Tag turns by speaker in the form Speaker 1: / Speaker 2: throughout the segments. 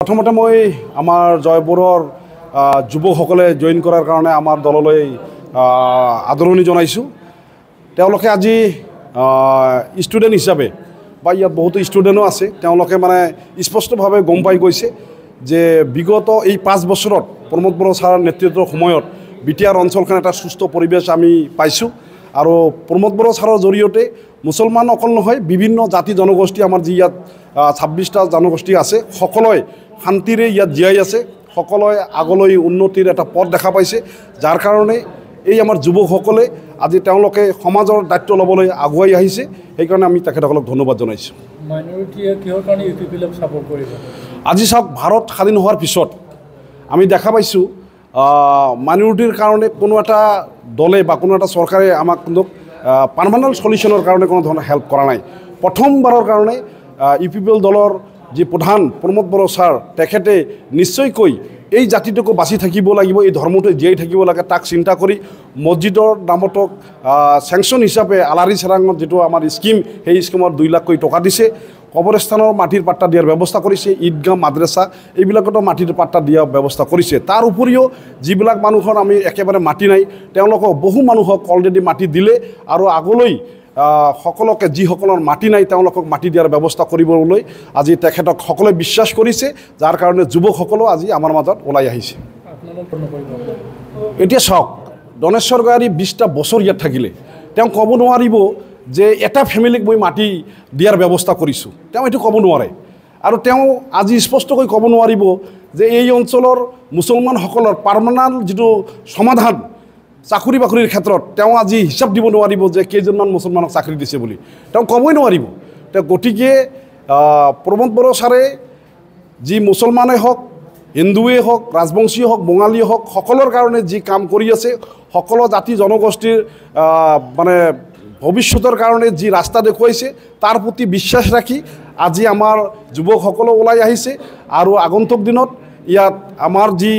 Speaker 1: প্ৰথমতে মই আমাৰ জয়পুৰৰ যুৱকসকলে জইন কৰাৰ কাৰণে আমাৰ দললৈ আদৰণি জনাইছোঁ। তেওঁলোকে আজি ষ্টুডেণ্ট হিচাপে বা ইয়াত বহুতো ষ্টুডেণ্টো আছে, তেওঁলোকে মানে স্পষ্টভাৱে গম পাই গৈছে যে বিগত এই 5 বছৰত প্ৰমোদ বড়ো ছাৰৰ নেতৃত্বৰ সময়ত বিটিআৰ অঞ্চলখন এটা সুস্থ পৰিৱেশ আমি পাইছোঁ। আৰু প্ৰমোদ বড়ো ছাৰৰ জৰিয়তে মুছলমান অকল নহয়, বিভিন্ন জাতি জনগোষ্ঠী আমাৰ যি ইয়াত 26টা জনগোষ্ঠী আছে, সকলোৱে শান্তিৰে ইয়াত জীয়াই আছে, সকলোৱে আগলৈ উন্নতিৰ এটা পথ দেখা পাইছে। যাৰ কাৰণে এই আমাৰ যুৱকসকলে আজি তেওঁলোকে সমাজৰ দায়িত্ব ল'বলৈ আগুৱাই আহিছে, সেইকাৰণে আমি তেখেতসকলক ধন্যবাদ জনাইছোঁ।
Speaker 2: মাইনৰিটিয়ে কিহৰ কাৰণে ইউপিপিএলক ছাপোৰ্ট কৰিব? আজি
Speaker 1: চাওক, ভাৰত স্বাধীন হোৱাৰ পিছত আমি দেখা পাইছোঁ মাইনৰিটিৰ কাৰণে কোনো এটা দলে বা কোনো এটা চৰকাৰে আমাক পাৰ্মানেণ্ট সলিউশ্যনৰ কাৰণে কোনো ধৰণৰ হেল্প কৰা নাই। প্ৰথমবাৰৰ কাৰণে ইউপিপিএল দলৰ যি প্ৰধান প্ৰমোদ বড়ো ছাৰ, তেখেতে নিশ্চয়কৈ এই জাতিটোকো বাচি থাকিব লাগিব, এই ধৰ্মটো জীয়াই থাকিব লাগে, তাক চিন্তা কৰি মছজিদৰ নামতক চেংচন হিচাপে আলাৰী চেৰাঙত যিটো আমাৰ স্কিম, সেই স্কিমত 2 লাখকৈ টকা দিছে। কবৰস্থানৰ মাটিৰ পাট্টা দিয়াৰ ব্যৱস্থা কৰিছে, ঈদগাহ মাদ্ৰাছা এইবিলাকতো মাটিৰ পাট্টা দিয়াৰ ব্যৱস্থা কৰিছে। তাৰ উপৰিও যিবিলাক মানুহৰ আমি একেবাৰে মাটি নাই, তেওঁলোকক বহু মানুহক অলৰেডি মাটি দিলে আৰু আগলৈ সকলোকে যিসকলৰ মাটি নাই তেওঁলোকক মাটি দিয়াৰ ব্যৱস্থা কৰিবলৈ আজি তেখেতক সকলোৱে বিশ্বাস কৰিছে, যাৰ কাৰণে যুৱকসকলেও আজি আমাৰ মাজত ওলাই আহিছে। এতিয়া চাওক, দনেশ্বৰ গয়াৰী 20টা বছৰ ইয়াত থাকিলে, তেওঁ ক'ব নোৱাৰিব যে এটা ফেমিলিক মই মাটি দিয়াৰ ব্যৱস্থা কৰিছোঁ, তেওঁ এইটো ক'ব নোৱাৰে। আৰু তেওঁ আজি স্পষ্টকৈ ক'ব নোৱাৰিব যে এই অঞ্চলৰ মুছলমানসকলৰ পাৰ্মানেণ্ট যিটো সমাধান চাকৰি বাকৰিৰ ক্ষেত্ৰত তেওঁ আজি হিচাপ দিব নোৱাৰিব যে কেইজনমান মুছলমানক চাকৰি দিছে বুলি, তেওঁ ক'বই নোৱাৰিব। গতিকে প্ৰমোদ বড়ো ছাৰে যি মুছলমানেই হওক, হিন্দুৱেই হওক, ৰাজবংশীয়ে হওক, বঙালীয়ে হওক, সকলৰ কাৰণে যি কাম কৰি আছে, সকলো জাতি জনগোষ্ঠীৰ মানে ভৱিষ্যতৰ কাৰণে যি ৰাস্তা দেখুৱাইছে, তাৰ প্ৰতি বিশ্বাস ৰাখি আজি আমাৰ যুৱকসকলো ওলাই আহিছে। আৰু আগন্তুক দিনত ইয়াত আমাৰ যি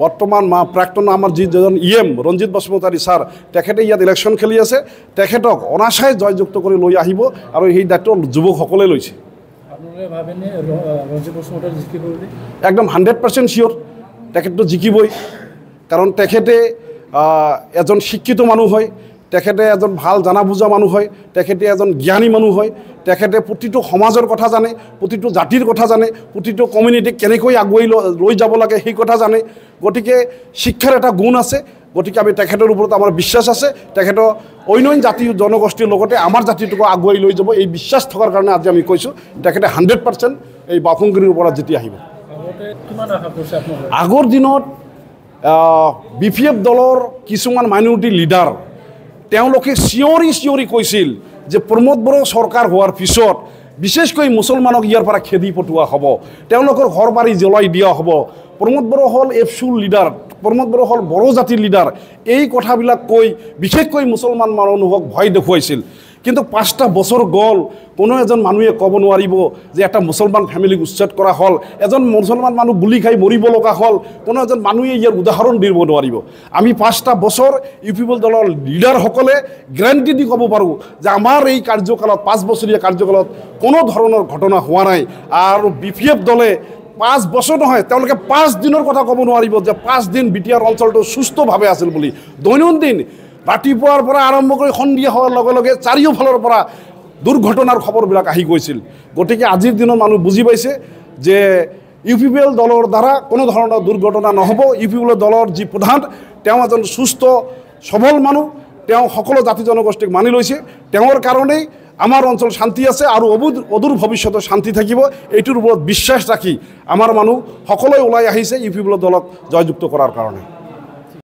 Speaker 1: বৰ্তমান প্ৰাক্তন আমাৰ যিজন EM ৰঞ্জিত বসুমতাৰী ছাৰ, তেখেতে ইয়াত ইলেকশ্যন খেলি আছে, তেখেতক অনাশাই জয়যুক্ত কৰি লৈ আহিব আৰু সেই দায়িত্ব যুৱকসকলে লৈছে। একদম 100% চিয়'ৰ তেখেতটো জিকিবই, কাৰণ তেখেতে এজন শিক্ষিত মানুহ হয়, তেখেতে এজন ভাল জানা বুজা মানুহ হয়, তেখেতে এজন জ্ঞানী মানুহ হয়, তেখেতে প্ৰতিটো সমাজৰ কথা জানে, প্ৰতিটো জাতিৰ কথা জানে, প্ৰতিটো কমিউনিটিক কেনেকৈ আগুৱাই লৈ যাব লাগে সেই কথা জানে। গতিকে শিক্ষাৰ এটা গুণ আছে, গতিকে আমি তেখেতৰ ওপৰত আমাৰ বিশ্বাস আছে, তেখেতৰ অন্য জাতি জনগোষ্ঠীৰ লগতে আমাৰ জাতিটোকো আগুৱাই লৈ যাব, এই বিশ্বাস থকাৰ কাৰণে আজি আমি কৈছোঁ তেখেতে 100% এই বাফুংগিৰিৰ ওপৰত যেতিয়া আহিব। আগৰ দিনত BPF দলৰ কিছুমান মাইনৰিটি লিডাৰ তেওঁলোকে চিঞৰি কৈছিল যে প্ৰমোদ বড়ো চৰকাৰ হোৱাৰ পিছত বিশেষকৈ মুছলমানক ইয়াৰ পৰা খেদি পঠোৱা হ'ব, তেওঁলোকৰ ঘৰ বাৰী জ্বলাই দিয়া হ'ব, প্ৰমোদ বড়ো হ'ল এফচুল লিডাৰ, প্ৰমোদ বড়ো হ'ল বড়ো জাতিৰ লিডাৰ, এই কথাবিলাক কৈ বিশেষকৈ মুছলমান মানুহক ভয় দেখুৱাইছিল। কিন্তু 5টা বছৰ গ'ল, কোনো এজন মানুহে ক'ব নোৱাৰিব যে এটা মুছলমান ফেমিলিক উচ্ছেদ কৰা হ'ল, এজন মুছলমান মানুহ গুলি খাই মৰিব লগা হ'ল, কোনো এজন মানুহে ইয়াৰ উদাহৰণ দিব নোৱাৰিব। আমি 5টা বছৰ ইউপিপিএল দলৰ লিডাৰসকলে গ্যাৰাণ্টি দি ক'ব পাৰোঁ যে আমাৰ এই কাৰ্যকালত 5 বছৰীয়া কাৰ্যকালত কোনো ধৰণৰ ঘটনা হোৱা নাই। আৰু BPF দলে 5 বছৰ নহয়, তেওঁলোকে 5 দিনৰ কথা ক'ব নোৱাৰিব যে 5 দিন বিটিআৰ অঞ্চলটো সুস্থভাৱে আছিল বুলি। দৈনন্দিন ৰাতিপুৱাৰ পৰা আৰম্ভ কৰি সন্ধিয়া হোৱাৰ লগে লগে চাৰিওফালৰ পৰা দুৰ্ঘটনাৰ খবৰবিলাক আহি গৈছিল। গতিকে আজিৰ দিনত মানুহ বুজি পাইছে যে ইউপিপিএল দলৰ দ্বাৰা কোনো ধৰণৰ দুৰ্ঘটনা নহ'ব। ইউপিপিএল দলৰ যি প্ৰধান, তেওঁ এজন সুস্থ সবল মানুহ, তেওঁ সকলো জাতি জনগোষ্ঠীক মানি লৈছে, তেওঁৰ কাৰণেই আমাৰ অঞ্চল শান্তি আছে আৰু অদূৰ ভৱিষ্যতে শান্তি থাকিব। এইটোৰ ওপৰত বিশ্বাস ৰাখি আমাৰ মানুহ সকলোৱে ওলাই আহিছে ইউপিপিএল দলক জয়যুক্ত কৰাৰ কাৰণে।